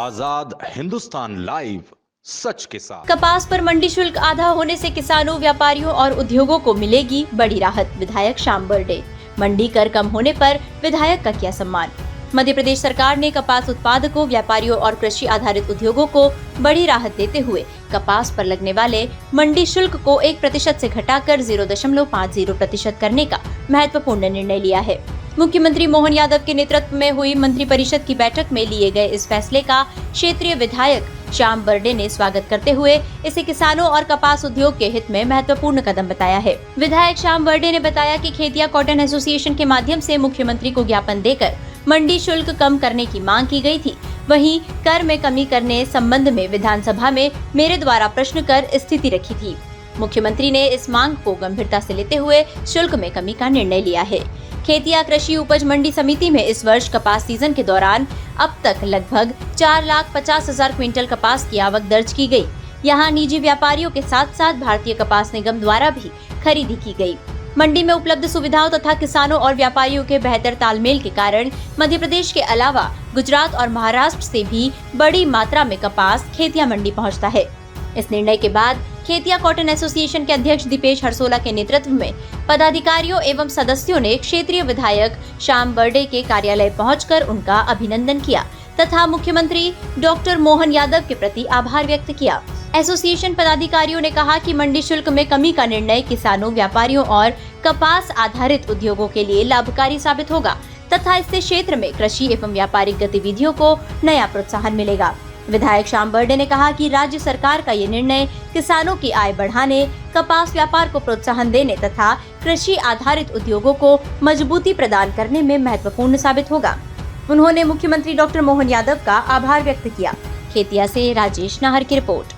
आजाद Hindustan live, सच के साथ। कपास पर मंडी शुल्क आधा होने से किसानों, व्यापारियों और उद्योगों को मिलेगी बड़ी राहत। विधायक श्याम बर्डे। मंडी कर कम होने पर विधायक का किया सम्मान। मध्य प्रदेश सरकार ने कपास उत्पादकों, व्यापारियों और कृषि आधारित उद्योगों को बड़ी राहत देते हुए कपास पर लगने वाले मंडी शुल्क को 1% से घटाकर 0.50% करने का महत्वपूर्ण निर्णय लिया है। मुख्यमंत्री मोहन यादव के नेतृत्व में हुई मंत्रिपरिषद की बैठक में लिए गए इस फैसले का क्षेत्रीय विधायक श्याम बर्डे ने स्वागत करते हुए इसे किसानों और कपास उद्योग के हित में महत्वपूर्ण कदम बताया है। विधायक श्याम बर्डे ने बताया कि खेतिया कॉटन एसोसिएशन के माध्यम से मुख्यमंत्री को ज्ञापन देकर मंडी शुल्क कम करने की मांग की गई थी। वहीं कर में कमी करने संबंध में विधानसभा में मेरे द्वारा प्रश्न कर स्थिति रखी थी। मुख्यमंत्री ने इस मांग को गंभीरता से लेते हुए शुल्क में कमी का निर्णय लिया है। खेतिया कृषि उपज मंडी समिति में इस वर्ष कपास सीजन के दौरान अब तक लगभग 4,50,000 क्विंटल कपास की आवक दर्ज की गई। यहां निजी व्यापारियों के साथ साथ भारतीय कपास निगम द्वारा भी खरीदी की गई। मंडी में उपलब्ध सुविधाओं तथा किसानों और व्यापारियों के बेहतर तालमेल के कारण मध्य प्रदेश के अलावा गुजरात और महाराष्ट्र से भी बड़ी मात्रा में कपास खेतिया मंडी पहुंचता है। इस निर्णय के बाद खेतिया कॉटन एसोसिएशन के अध्यक्ष दीपेश हरसोला के नेतृत्व में पदाधिकारियों एवं सदस्यों ने क्षेत्रीय विधायक श्याम बर्डे के कार्यालय पहुंचकर उनका अभिनंदन किया तथा मुख्यमंत्री डॉक्टर मोहन यादव के प्रति आभार व्यक्त किया। एसोसिएशन पदाधिकारियों ने कहा कि मंडी शुल्क में कमी का निर्णय किसानों, व्यापारियों और कपास आधारित उद्योगों के लिए लाभकारी साबित होगा तथा इससे क्षेत्र में कृषि एवं व्यापारिक गतिविधियों को नया प्रोत्साहन मिलेगा। विधायक श्याम बर्डे ने कहा कि राज्य सरकार का ये निर्णय किसानों की आय बढ़ाने, कपास व्यापार को प्रोत्साहन देने तथा कृषि आधारित उद्योगों को मजबूती प्रदान करने में महत्वपूर्ण साबित होगा। उन्होंने मुख्यमंत्री डॉक्टर मोहन यादव का आभार व्यक्त किया। खेतिया से राजेश नाहर की रिपोर्ट।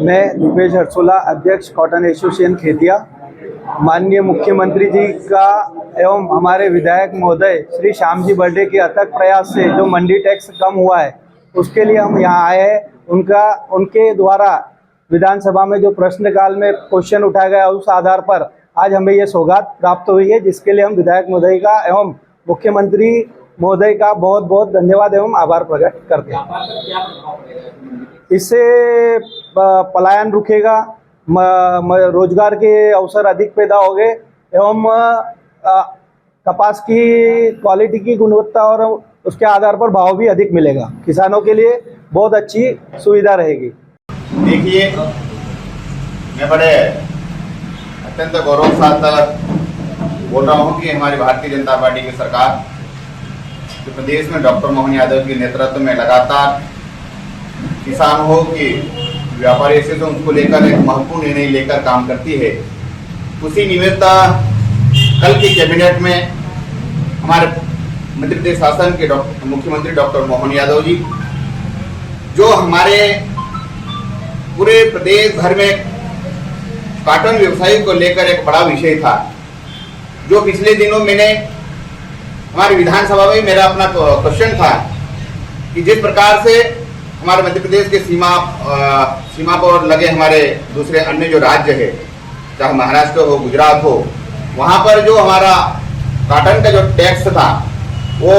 मैं दीपेश हरसोला, अध्यक्ष कॉटन एसोसिएशन खेतिया। माननीय मुख्यमंत्री जी का एवं हमारे विधायक महोदय श्री श्याम जी बर्डे के अथक प्रयास से जो मंडी टैक्स कम हुआ है उसके लिए हम यहाँ आए हैं। उनके द्वारा विधानसभा में जो प्रश्नकाल में क्वेश्चन उठाया गया उस आधार पर आज हमें ये सौगात प्राप्त हुई है, जिसके लिए हम विधायक महोदय का एवं मुख्यमंत्री महोदय का बहुत बहुत धन्यवाद एवं आभार प्रकट करते हैं। इससे पलायन रुकेगा, रोजगार के अवसर अधिक पैदा होंगे एवं कपास की क्वालिटी की गुणवत्ता और उसके आधार पर भाव भी अधिक मिलेगा। किसानों के लिए बहुत अच्छी सुविधा रहेगी। देखिए, मैं बड़े अत्यंत गौरव के साथ बोल रहा हूँ कि हमारी भारतीय जनता पार्टी की सरकार जो प्रदेश में डॉक्टर मोहन यादव के नेतृत्व में लगातार किसान हो कि व्यापारी से तो उनको लेकर एक महत्वपूर्ण निर्णय लेकर काम करती है। उसी निमित्त कल की कैबिनेट में हमारे मध्य प्रदेश शासन के मुख्यमंत्री डॉक्टर मोहन यादव जी, जो हमारे पूरे प्रदेश भर में कॉटन व्यवसाय को लेकर एक बड़ा विषय था, जो पिछले दिनों मैंने हमारी विधानसभा में मेरा अपना क्वेश्चन था कि जिस प्रकार से हमारे मध्य प्रदेश के सीमा पर लगे हमारे दूसरे अन्य जो राज्य है, चाहे महाराष्ट्र हो, गुजरात हो, वहाँ पर जो हमारा कॉटन का जो टैक्स था वो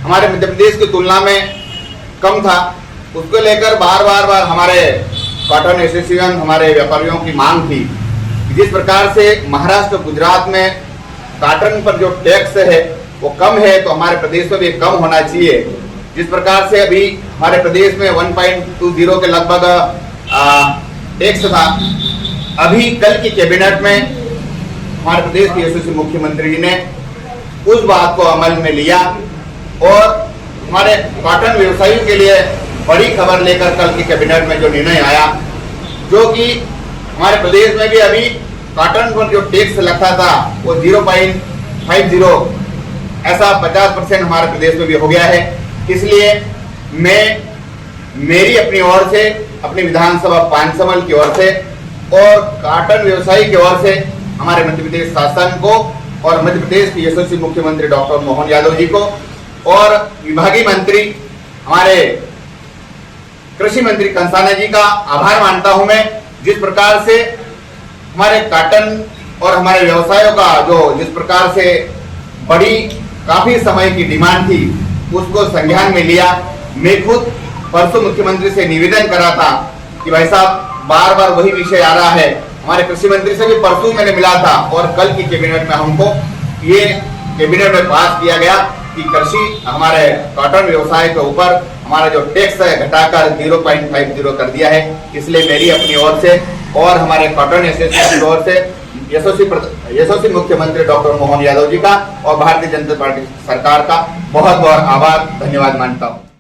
हमारे मध्य प्रदेश की तुलना में कम था। उसको लेकर बार बार हमारे कॉटन एसोसिएशन, हमारे व्यापारियों की मांग थी कि जिस प्रकार से महाराष्ट्र, गुजरात में कॉटन पर जो टैक्स है वो कम है, तो हमारे प्रदेश में भी कम होना चाहिए। जिस प्रकार से अभी हमारे प्रदेश में 1.20 के लगभग टैक्स था, अभी कल की कैबिनेट में हमारे प्रदेश के यशस्वी मुख्यमंत्री जी ने उस बात को अमल में लिया और हमारे कॉटन व्यवसायियों के लिए बड़ी खबर लेकर कल की कैबिनेट में जो निर्णय आया, जो कि हमारे प्रदेश में भी अभी कॉटन पर जो टैक्स लगता था वो 0.50 ऐसा 50% हमारे प्रदेश में भी हो गया है। इसलिए मेरी अपनी ओर से, अपनी विधानसभा पानसमल की ओर से और कॉटन व्यवसायी की ओर से हमारे मध्य प्रदेश शासन को और मध्य प्रदेश के यशस्वी मुख्यमंत्री डॉक्टर मोहन यादव जी को और विभागीय मंत्री हमारे कृषि मंत्री कंसाना जी का आभार मानता हूं मैं। जिस प्रकार से हमारे कॉटन और हमारे व्यवसायों का जो जिस प्रकार से बड़ी काफी समय की डिमांड थी उसको संज्ञान में लिया मैं खुद परसों मुख्यमंत्री से निवेदन करा था कि भाई साहब बार बार वही विषय आ रहा है। हमारे कृषि मंत्री से भी परसों मैंने मिला था और कल की कैबिनेट में हमको ये कैबिनेट में पास किया गया कि कृषि हमारे कॉटन व्यवसाय के ऊपर हमारा जो टैक्स है घटाकर 0.50 कर दिया है। इसलिए मेरी अपनी ओर से और हमारे कॉटन एसोसिएशन की ओर से यशस्वी मुख्यमंत्री डॉक्टर मोहन यादव जी का और भारतीय जनता पार्टी सरकार का बहुत बहुत आभार धन्यवाद मानता हूँ।